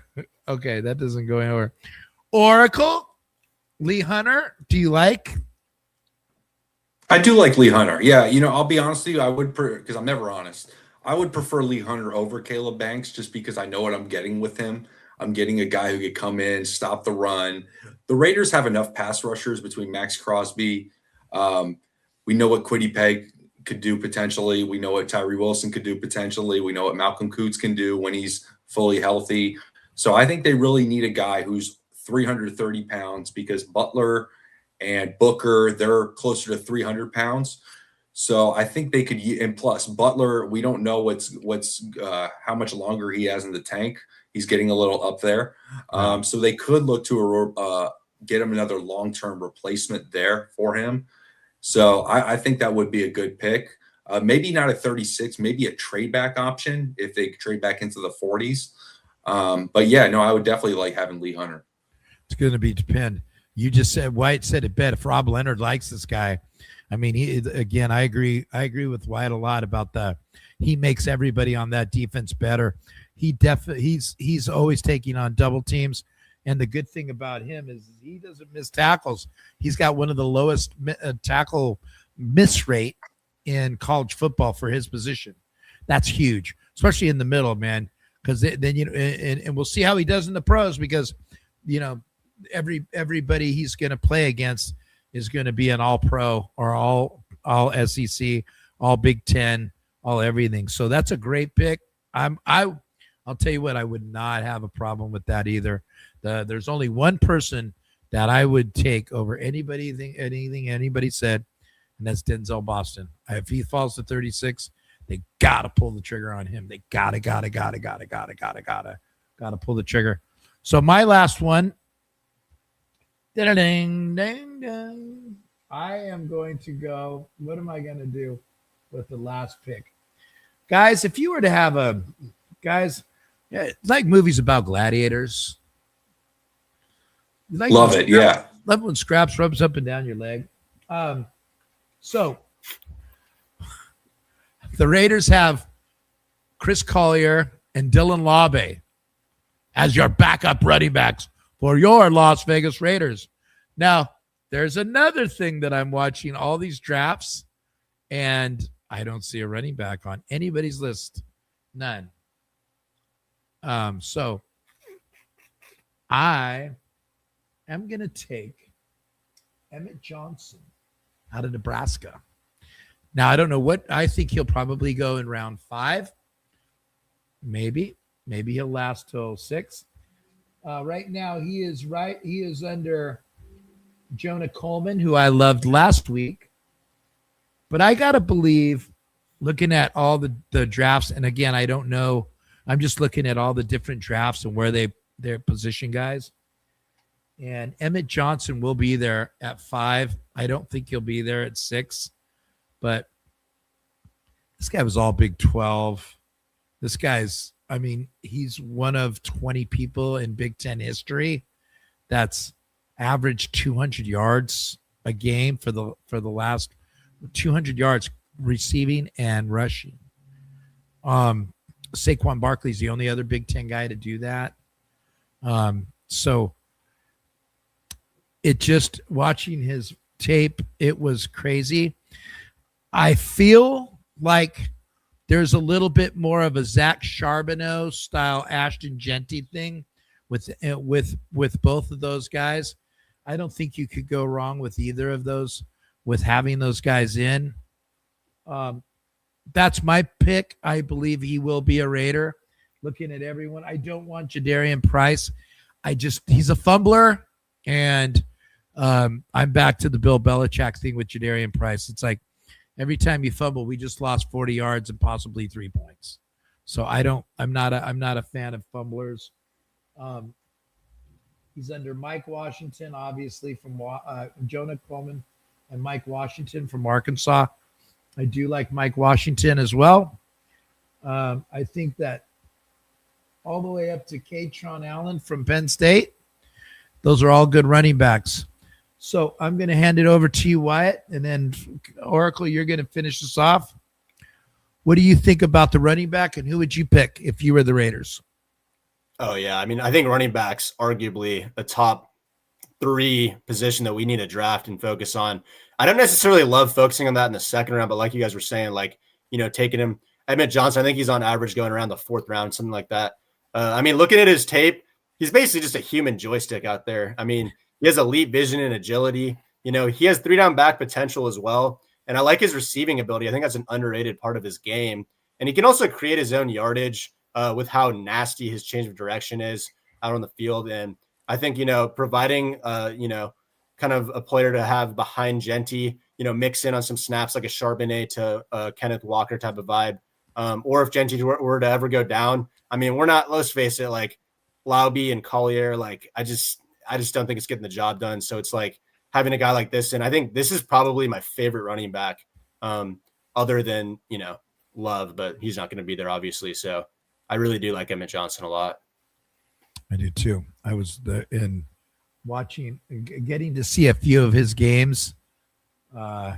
that doesn't go anywhere. Oracle, Lee Hunter, do you like? I do like Lee Hunter. Yeah, I'll be honest with you. I would, because I'm never honest. I would prefer Lee Hunter over Caleb Banks just because I know what I'm getting with him. I'm getting a guy who could come in, stop the run. The Raiders have enough pass rushers between Max Crosby. We know what Kwity Paye could do potentially. We know what Tyree Wilson could do potentially. We know what Malcolm Coots can do when he's fully healthy. So I think they really need a guy who's 330 pounds because Butler and Booker, they're closer to 300 pounds. So I think they could, and plus Butler, we don't know how much longer he has in the tank. He's getting a little up there. So they could look to get him another long-term replacement there for him. So I think that would be a good pick. Maybe not at 36, maybe a trade back option if they trade back into the 40s. But yeah, no, I would definitely like having Lee Hunter. It's going to depend. You just said, White said it bet. If Rob Leonard likes this guy, I mean, I agree with Wyatt a lot about he makes everybody on that defense better. He's always taking on double teams. And the good thing about him is he doesn't miss tackles. He's got one of the lowest tackle miss rate in college football for his position. That's huge, especially in the middle, man. Because then and we'll see how he does in the pros, because everybody he's going to play against is going to be an all pro or all SEC, all Big Ten, all everything. So that's a great pick. I'll tell you what, I would not have a problem with that either. There's only one person that I would take over anything anybody said, and that's Denzel Boston. If he falls to 36, they gotta pull the trigger on him. They gotta pull the trigger. So my last one. Ding, ding, ding. I am going to go. What am I going to do with the last pick? Guys, if you were to have like movies about gladiators. Love it, yeah. Love when scraps rubs up and down your leg. So the Raiders have Chris Collier and Dylan Laube as your backup running backs for your Las Vegas Raiders. Now, there's another thing that I'm watching all these drafts, and I don't see a running back on anybody's list. None. So I am going to take Emmett Johnson out of Nebraska. Now, I don't know what I think he'll probably go in round 5. Maybe he'll last till 6. Right now, he is under Jonah Coleman, who I loved last week. But I got to believe, looking at all the drafts, and again, I don't know. I'm just looking at all the different drafts and where their position guys. And Emmett Johnson will be there at 5. I don't think he'll be there at 6. But this guy was all Big 12. This guy's, he's one of 20 people in Big 10 history that's averaged 200 yards a game for the last 200 yards receiving and rushing. Saquon Barkley's the only other Big 10 guy to do that. So it just, watching his tape, it was crazy. I feel like there's a little bit more of a Zach Charbonneau style Ashton Genty thing with both of those guys. I don't think you could go wrong with either of those, with having those guys in. That's my pick. I believe he will be a Raider. Looking at everyone, I don't want Jadarian Price. He's a fumbler, and I'm back to the Bill Belichick thing with Jadarian Price. It's like every time you fumble, we just lost 40 yards and possibly 3 points. So I'm not a fan of fumblers. He's under Mike Washington, obviously, from Jonah Coleman and Mike Washington from Arkansas. I do like Mike Washington as well. I think that all the way up to Katron Allen from Penn State, those are all good running backs. So I'm going to hand it over to you, Wyatt, and then Oracle, you're going to finish this off. What do you think about the running back, and who would you pick if you were the Raiders? Oh, yeah. I think running back's arguably a top 3 position that we need to draft and focus on. I don't necessarily love focusing on that in the second round, but like you guys were saying, taking him, Emmett Johnson, I think he's on average going around the 4th round, something like that. Looking at his tape, he's basically just a human joystick out there. He has elite vision and agility. He has 3-down back potential as well. And I like his receiving ability. I think that's an underrated part of his game. And he can also create his own yardage with how nasty his change of direction is out on the field. And I think, providing, kind of a player to have behind Genty, mix in on some snaps like a Charbonnet to Kenneth Walker type of vibe. Or if Genty were to ever go down, we're not, let's face it, like Laube and Collier, I just don't think it's getting the job done. So it's like having a guy like this. And I think this is probably my favorite running back other than, Love, but he's not going to be there, obviously. So I really do like Emmett Johnson a lot. I do too. I was getting to see a few of his games.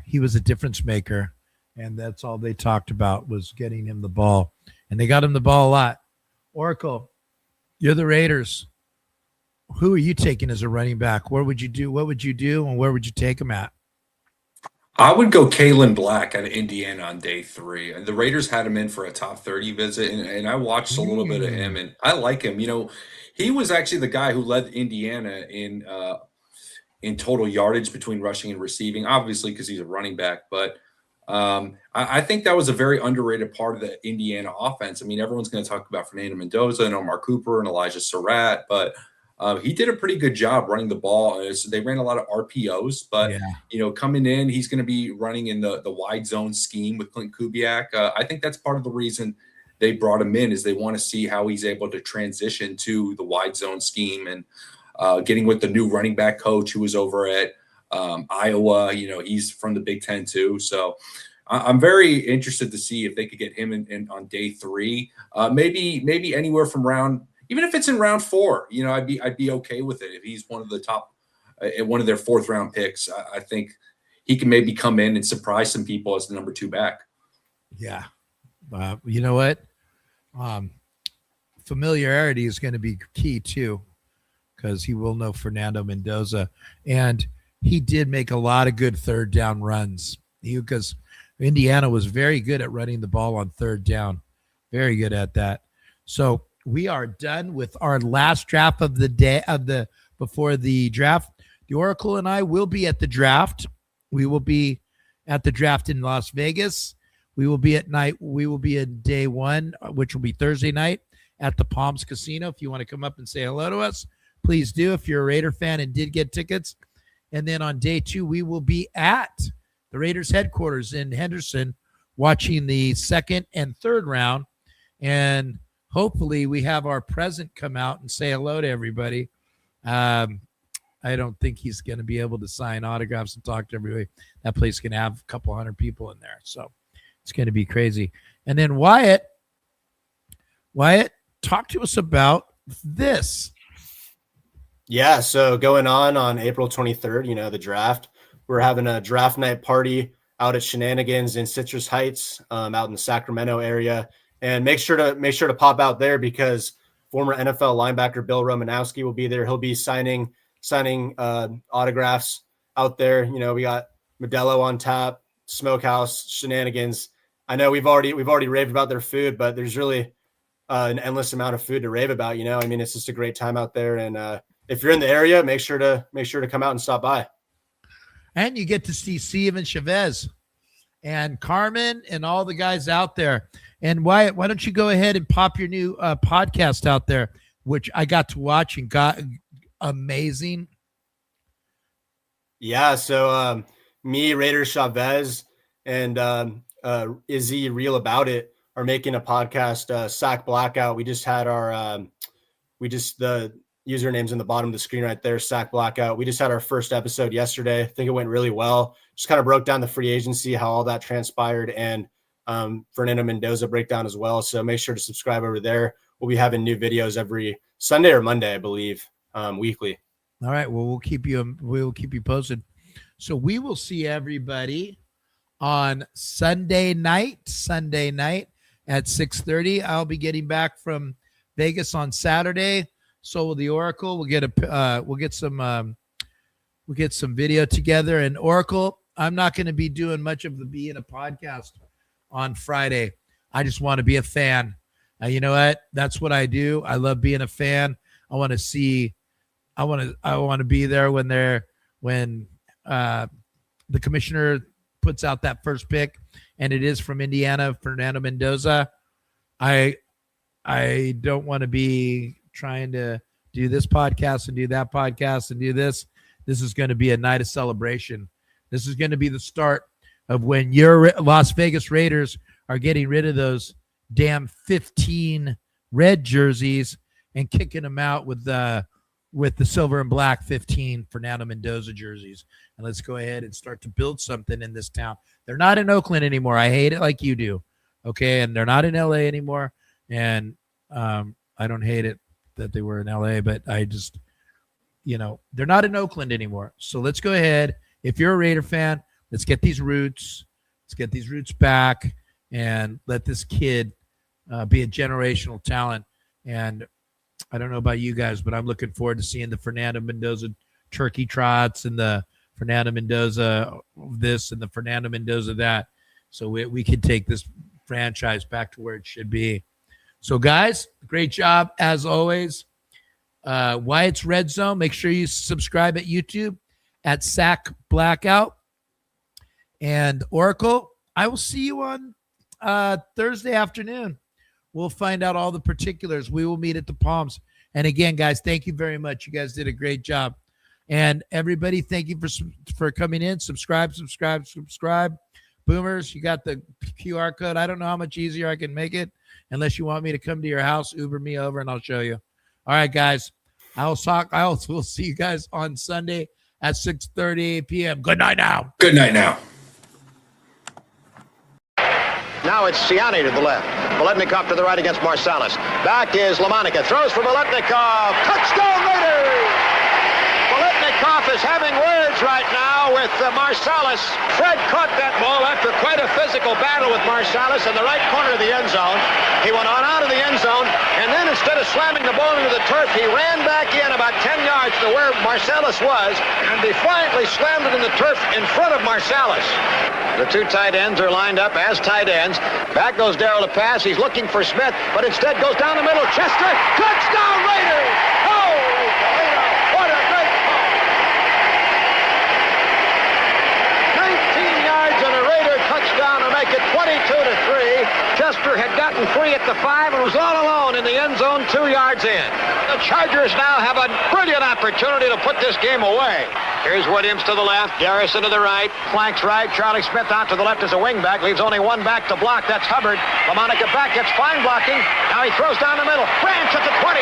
He was a difference maker. and that's all they talked about was getting him the ball, and they got him the ball a lot. Oracle, you're the Raiders. Who are you taking as a running back? Where would you do? What would you do, and where would you take him at? I would go Kalen Black out of Indiana on day 3. The Raiders had him in for a top 30 visit, and I watched a little bit of him, and I like him. He was actually the guy who led Indiana in total yardage between rushing and receiving, obviously because he's a running back. But I think that was a very underrated part of the Indiana offense. I mean, everyone's going to talk about Fernando Mendoza and Omar Cooper and Elijah Surratt, but he did a pretty good job running the ball. They ran a lot of RPOs, but coming in, he's going to be running in the wide zone scheme with Clint Kubiak. I think that's part of the reason they brought him in, is they want to see how he's able to transition to the wide zone scheme, and getting with the new running back coach who was over at Iowa. He's from the Big Ten too. So I'm very interested to see if they could get him in on day 3, maybe anywhere from round. Even if it's in round 4, I'd be okay with it if he's one of the top, one of their 4th round picks. I think he can maybe come in and surprise some people as the number 2 back. Yeah, you know what? Familiarity is going to be key too, because he will know Fernando Mendoza, and he did make a lot of good 3rd down runs. Because Indiana was very good at running the ball on 3rd down, very good at that. So we are done with our last draft of the day before the draft. The Oracle and I will be at the draft. We will be at the draft in Las Vegas. We will be at night. We will be in day 1, which will be Thursday night at the Palms Casino. If you want to come up and say hello to us, please do. If you're a Raider fan and did get tickets. And then on day 2, we will be at the Raiders headquarters in Henderson, watching the 2nd and 3rd round. And hopefully we have our president come out and say hello to everybody. I don't think he's going to be able to sign autographs and talk to everybody. That place is going to have a couple hundred people in there. So it's going to be crazy. And then Wyatt, talk to us about this. Yeah, so going on April 23rd, the draft, we're having a draft night party out at Shenanigans in Citrus Heights, out in the Sacramento area. And make sure to pop out there, because former NFL linebacker Bill Romanowski will be there. He'll be signing autographs out there. We got Modelo on tap, Smokehouse, Shenanigans. I know we've already raved about their food, but there's really an endless amount of food to rave about. It's just a great time out there. And if you're in the area, make sure to come out and stop by. And you get to see Steven Chavez and Carmen and all the guys out there. And Wyatt, why don't you go ahead and pop your new podcast out there, which I got to watch and got amazing. Yeah, so me, Raider Chavez, and Izzy Real About It are making a podcast, Sack Blackout. We just had our the username's in the bottom of the screen right there, Sack Blackout. We just had our first episode yesterday. I think it went really well. Just kind of broke down the free agency, how all that transpired, and Fernando Mendoza breakdown as well. So make sure to subscribe over there. We'll be having new videos every Sunday or Monday, I believe, weekly. All right. Well, we'll keep you posted. So we will see everybody on Sunday night at 6:30. I'll be getting back from Vegas on Saturday. So will the Oracle. We'll get some video together. And Oracle, I'm not going to be doing much of the being a podcast on Friday. I just want to be a fan. You know what? That's what I do. I love being a fan. I want to be there when the commissioner puts out that first pick, and it is from Indiana, Fernando Mendoza. I don't want to be trying to do this podcast and do that podcast and do this. This is going to be a night of celebration. This is going to be the start of when your Las Vegas Raiders are getting rid of those damn 15 red jerseys and kicking them out with the silver and black 15 Fernando Mendoza jerseys. And let's go ahead and start to build something in this town. They're not in Oakland anymore. I hate it like you do. Okay. And they're not in LA anymore. And I don't hate it that they were in LA, but I just, they're not in Oakland anymore. So let's go ahead. If you're a Raider fan, let's get these roots Let's get these roots back and let this kid be a generational talent. And I don't know about you guys, but I'm looking forward to seeing the Fernando Mendoza turkey trots and the Fernando Mendoza this and the Fernando Mendoza that. So we can take this franchise back to where it should be. So, guys, great job as always. Wyatt's Red Zone. Make sure you subscribe at YouTube at Sack Blackout. And Oracle, I will see you on Thursday afternoon. We'll find out all the particulars. We will meet at the Palms. And again, guys, thank you very much. You guys did a great job. And everybody, thank you for coming in. Subscribe. Boomers, you got the QR code. I don't know how much easier I can make it. Unless you want me to come to your house, Uber me over and I'll show you. All right, guys. We'll see you guys on Sunday at 6:30 p.m. Good night now. Good night now. Now it's Ciani to the left. Voletnikov to the right against Marsalis. Back is Lamonica. Throws for Voletnikov. Touchdown Raiders! Voletnikov is having words right now with Marsalis. Fred caught that ball after quite a physical battle with Marsalis in the right corner of the end zone. He went on out of the end zone, and then instead of slamming the ball into the turf, he ran back in about 10 yards to where Marsalis was and defiantly slammed it in the turf in front of Marsalis. The two tight ends are lined up as tight ends. Back goes Darrell to pass. He's looking for Smith, but instead goes down the middle. Chester, touchdown Raiders! Holy Toledo, what a great call! 19 yards and a Raider touchdown to make it 22-3. Chester had gotten free at the 5 and was all alone in the end zone 2 yards in. The Chargers now have a brilliant opportunity to put this game away. Here's Williams to the left, Garrison to the right, flanks right, Charlie Smith out to the left as a wingback, leaves only one back to block, that's Hubbard. Lamonica back, gets fine blocking, now he throws down the middle, Branch at the 20.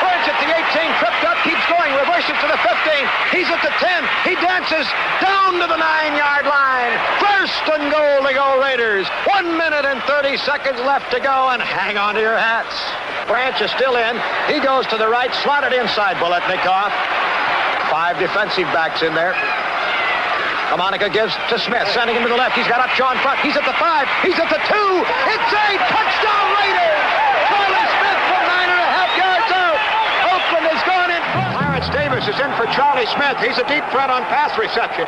Branch at the 18, tripped up, keeps going, reverses to the 15, he's at the 10, he dances down to the 9-yard line. First and goal to go Raiders. 1 minute and 30 seconds left to go, and hang on to your hats. Branch is still in. He goes to the right, slotted inside Voletnikov. 5 defensive backs in there. Lamonica gives to Smith, sending him to the left. He's got Upshaw in front. He's at the 5. He's at the 2. It's a touchdown Raiders! Charlie Smith from 9.5 yards out. Oakland has gone in front. Clarence Davis is in for Charlie Smith. He's a deep threat on pass reception.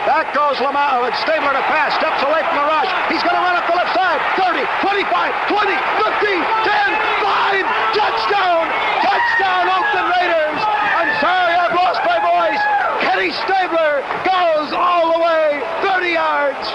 Back goes Stabler to pass, steps away from the rush. He's going to run up the left side. 30, 25, 20, 50, 10, 5, touchdown! Touchdown, Oakland Raiders! I'm sorry I've lost my voice. Kenny Stabler goes all the way, 30 yards.